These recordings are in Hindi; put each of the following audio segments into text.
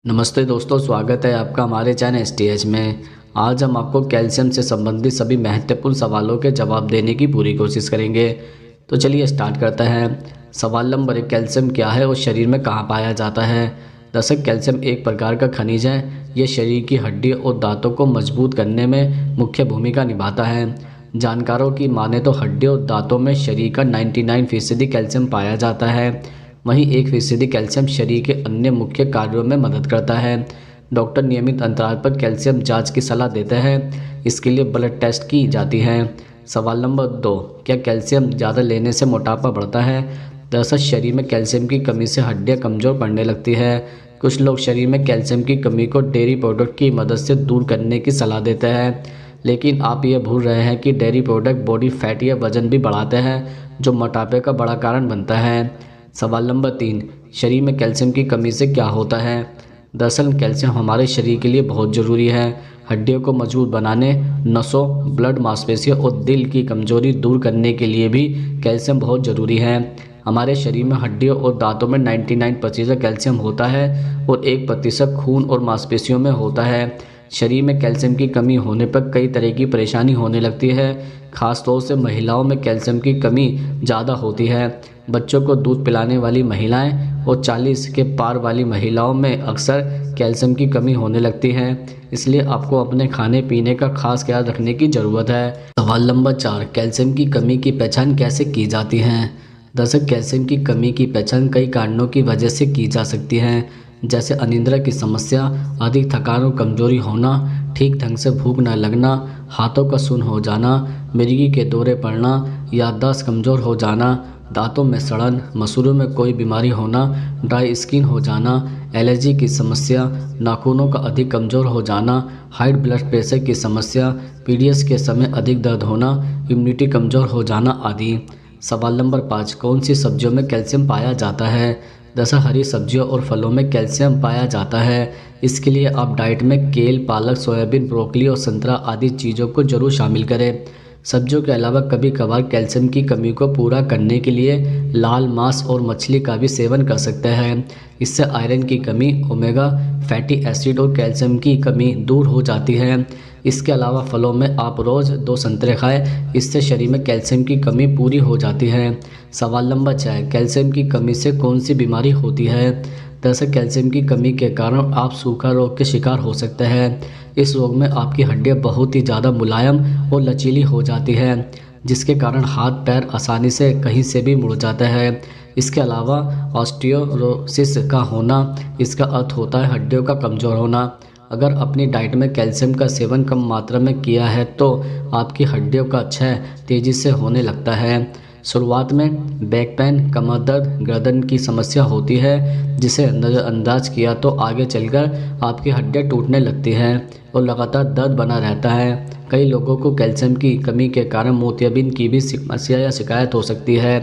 नमस्ते दोस्तों, स्वागत है आपका हमारे चैनल एसटीएच में। आज हम आपको कैल्शियम से संबंधित सभी महत्वपूर्ण सवालों के जवाब देने की पूरी कोशिश करेंगे। तो चलिए स्टार्ट करते हैं। सवाल नंबर 1, कैल्शियम क्या है और शरीर में कहाँ पाया जाता है। दरअसल कैल्शियम एक प्रकार का खनिज है। ये शरीर की हड्डियों और दांतों को मजबूत करने में मुख्य भूमिका निभाता है। जानकारों की माने तो हड्डियों और दांतों में शरीर का 99% कैल्शियम पाया जाता है। वहीं 1% कैल्शियम शरीर के अन्य मुख्य कार्यों में मदद करता है। डॉक्टर नियमित अंतराल पर कैल्शियम जांच की सलाह देते हैं। इसके लिए ब्लड टेस्ट की जाती है। सवाल नंबर 2, क्या कैल्शियम ज़्यादा लेने से मोटापा बढ़ता है। दरअसल शरीर में कैल्शियम की कमी से हड्डियां कमज़ोर पड़ने लगती है। कुछ लोग शरीर में कैल्शियम की कमी को डेयरी प्रोडक्ट की मदद से दूर करने की सलाह देते हैं, लेकिन आप ये भूल रहे हैं कि डेयरी प्रोडक्ट बॉडी फैट या वजन भी बढ़ाते हैं, जो मोटापे का बड़ा कारण बनता है। सवाल नंबर 3, शरीर में कैल्शियम की कमी से क्या होता है। दरअसल कैल्शियम हमारे शरीर के लिए बहुत ज़रूरी है। हड्डियों को मजबूत बनाने, नसों, ब्लड, मांसपेशियों और दिल की कमजोरी दूर करने के लिए भी कैल्शियम बहुत ज़रूरी है। हमारे शरीर में हड्डियों और दांतों में 99% कैल्शियम होता है और 1% खून और मांसपेशियों में होता है। शरीर में कैल्शियम की कमी होने पर कई तरह की परेशानी होने लगती है। खासतौर से महिलाओं में कैल्शियम की कमी ज़्यादा होती है। बच्चों को दूध पिलाने वाली महिलाएं और 40 के पार वाली महिलाओं में अक्सर कैल्शियम की कमी होने लगती है। इसलिए आपको अपने खाने पीने का खास ख्याल रखने की ज़रूरत है। सवाल नंबर 4, कैल्शियम की कमी की पहचान कैसे की जाती है। दरअसल कैल्शियम की कमी की पहचान कई कारणों की वजह से की जा सकती है, जैसे अनिद्रा की समस्या, अधिक थकान और कमजोरी होना, ठीक ढंग से भूख न लगना, हाथों का सुन्न हो जाना, मिर्गी के दौरे पड़ना, याददाश्त कमज़ोर हो जाना, दांतों में सड़न, मसूड़ों में कोई बीमारी होना, ड्राई स्किन हो जाना, एलर्जी की समस्या, नाखूनों का अधिक कमज़ोर हो जाना, हाई ब्लड प्रेशर की समस्या, पीरियड्स के समय अधिक दर्द होना, इम्यूनिटी कमज़ोर हो जाना आदि। सवाल नंबर 5, कौन सी सब्जियों में कैल्शियम पाया जाता है। दरअसल हरी सब्जियों और फलों में कैल्शियम पाया जाता है। इसके लिए आप डाइट में केल, पालक, सोयाबीन, ब्रोकली और संतरा आदि चीज़ों को जरूर शामिल करें। सब्जियों के अलावा कभी कभार कैल्शियम की कमी को पूरा करने के लिए लाल मांस और मछली का भी सेवन कर सकते हैं। इससे आयरन की कमी, ओमेगा फैटी एसिड और कैल्शियम की कमी दूर हो जाती है। इसके अलावा फलों में आप रोज़ 2 संतरे खाएं, इससे शरीर में कैल्शियम की कमी पूरी हो जाती है। सवाल नंबर 6, कैल्शियम की कमी से कौन सी बीमारी होती है। दरअसल कैल्शियम की कमी के कारण आप सूखा रोग के शिकार हो सकते हैं। इस रोग में आपकी हड्डियां बहुत ही ज़्यादा मुलायम और लचीली हो जाती है, जिसके कारण हाथ पैर आसानी से कहीं से भी मुड़ जाता है। इसके अलावा ऑस्टियोरोसिस का होना, इसका अर्थ होता है हड्डियों का कमज़ोर होना। अगर अपनी डाइट में कैल्शियम का सेवन कम मात्रा में किया है तो आपकी हड्डियों का क्षय तेज़ी से होने लगता है। शुरुआत में बैक पेन, कमर दर्द, गर्दन की समस्या होती है, जिसे नज़रअंदाज किया तो आगे चलकर आपकी हड्डियां टूटने लगती हैं और लगातार दर्द बना रहता है। कई लोगों को कैल्शियम की कमी के कारण मोतियाबिंद की भी समस्या या शिकायत हो सकती है।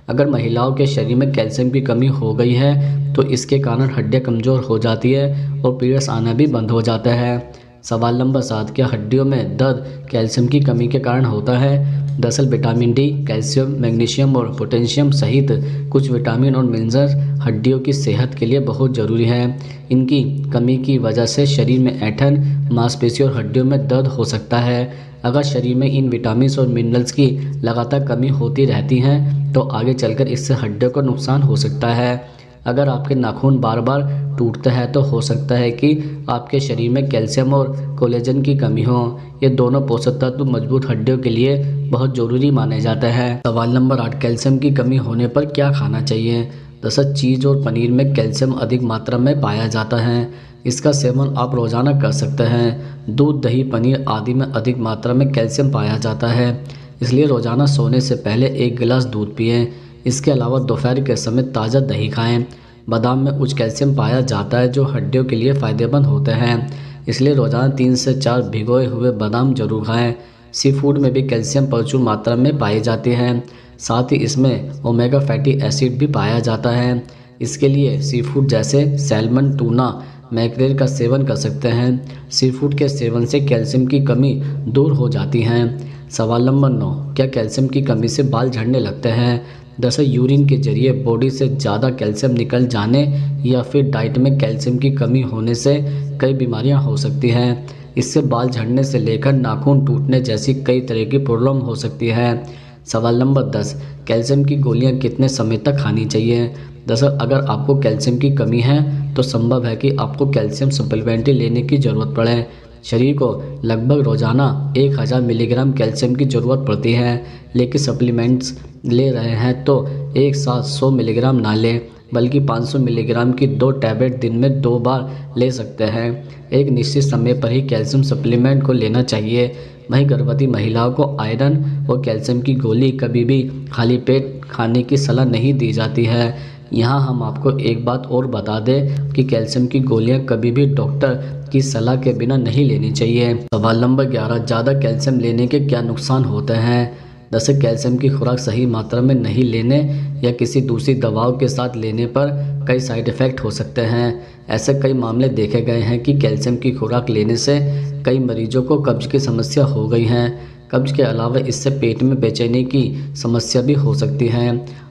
अगर महिलाओं के शरीर में कैल्शियम की कमी हो गई है तो इसके कारण हड्डियां कमज़ोर हो जाती है और पीरियड्स आना भी बंद हो जाता है। सवाल नंबर 7, क्या हड्डियों में दर्द कैल्शियम की कमी के कारण होता है। दरअसल विटामिन डी, कैल्शियम, मैग्नीशियम और पोटेशियम सहित कुछ विटामिन और मिनरल्स हड्डियों की सेहत के लिए बहुत ज़रूरी हैं। इनकी कमी की वजह से शरीर में ऐंठन, मांसपेशियों और हड्डियों में दर्द हो सकता है। अगर शरीर में इन विटामिन्स और मिनरल्स की लगातार कमी होती रहती है तो आगे चलकर इससे हड्डियों को नुकसान हो सकता है। अगर आपके नाखून बार बार टूटते हैं तो हो सकता है कि आपके शरीर में कैल्शियम और कोलेजन की कमी हो। ये दोनों पोषक तत्व मजबूत हड्डियों के लिए बहुत ज़रूरी माने जाते हैं। सवाल नंबर 8, कैल्शियम की कमी होने पर क्या खाना चाहिए। दरअसल चीज़ और पनीर में कैल्शियम अधिक मात्रा में पाया जाता है। इसका सेवन आप रोज़ाना कर सकते हैं। दूध, दही, पनीर आदि में अधिक मात्रा में कैल्शियम पाया जाता है, इसलिए रोज़ाना सोने से पहले 1 गिलास दूध पिएं। इसके अलावा दोपहर के समय ताज़ा दही खाएं। बादाम में उच्च कैल्शियम पाया जाता है जो हड्डियों के लिए फ़ायदेमंद होते हैं, इसलिए रोज़ाना 3 से 4 भिगोए हुए बादाम जरूर खाएं। सी फूड में भी कैल्शियम प्रचुर मात्रा में पाई जाती है, साथ ही इसमें ओमेगा फैटी एसिड भी पाया जाता है। इसके लिए सी फूड जैसे सैल्मन, टूना, मैक्रेल का सेवन कर सकते हैं। सी फूड के सेवन से कैल्शियम की कमी दूर हो जाती है। सवाल नंबर 9, क्या कैल्शियम की कमी से बाल झड़ने लगते हैं। दरअसल यूरिन के जरिए बॉडी से ज़्यादा कैल्शियम निकल जाने या फिर डाइट में कैल्शियम की कमी होने से कई बीमारियां हो सकती हैं। इससे बाल झड़ने से लेकर नाखून टूटने जैसी कई तरह की प्रॉब्लम हो सकती है। सवाल नंबर 10, कैल्शियम की गोलियां कितने समय तक खानी चाहिए? दरअसल अगर आपको कैल्शियम की कमी है तो संभव है कि आपको कैल्शियम सप्लीमेंट लेने की ज़रूरत पड़े। शरीर को लगभग रोज़ाना 1000 मिलीग्राम कैल्शियम की ज़रूरत पड़ती है, लेकिन सप्लीमेंट्स ले रहे हैं तो एक साथ 100 मिलीग्राम ना लें, बल्कि 500 मिलीग्राम की 2 टैबलेट दिन में 2 बार ले सकते हैं। एक निश्चित समय पर ही कैल्शियम सप्लीमेंट को लेना चाहिए। वहीं गर्भवती महिलाओं को आयरन और कैल्शियम की गोली कभी भी खाली पेट खाने की सलाह नहीं दी जाती है। यहाँ हम आपको एक बात और बता दें कि कैल्शियम की गोलियाँ कभी भी डॉक्टर की सलाह के बिना नहीं लेनी चाहिए। सवाल नंबर 11, ज़्यादा कैल्शियम लेने के क्या नुकसान होते हैं? दरअसल कैल्शियम की खुराक सही मात्रा में नहीं लेने या किसी दूसरी दवाओं के साथ लेने पर कई साइड इफ़ेक्ट हो सकते हैं। ऐसे कई मामले देखे गए हैं कि कैल्शियम की खुराक लेने से कई मरीजों को कब्ज की समस्या हो गई हैं। कब्ज के अलावा इससे पेट में बेचैनी की समस्या भी हो सकती है।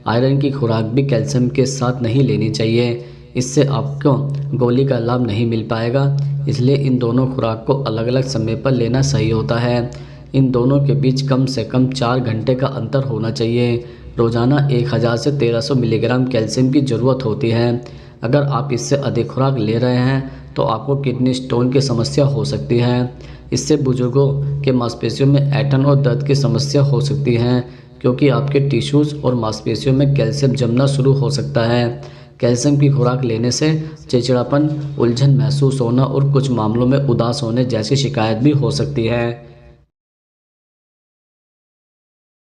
आयरन की खुराक भी कैल्शियम के साथ नहीं लेनी चाहिए, इससे आपको गोली का लाभ नहीं मिल पाएगा। इसलिए इन दोनों खुराक को अलग अलग समय पर लेना सही होता है। इन दोनों के बीच कम से कम 4 घंटे का अंतर होना चाहिए। रोज़ाना 1000 से 1300 मिलीग्राम कैल्शियम की ज़रूरत होती है। अगर आप इससे अधिक खुराक ले रहे हैं तो आपको किडनी स्टोन की समस्या हो सकती है। इससे बुजुर्गों के मांसपेशियों में ऐंठन और दर्द की समस्या हो सकती है, क्योंकि आपके टिश्यूज़ और मांसपेशियों में कैल्शियम जमना शुरू हो सकता है। कैल्शियम की खुराक लेने से चिड़चिड़ापन, उलझन महसूस होना और कुछ मामलों में उदास होने जैसी शिकायत भी हो सकती है।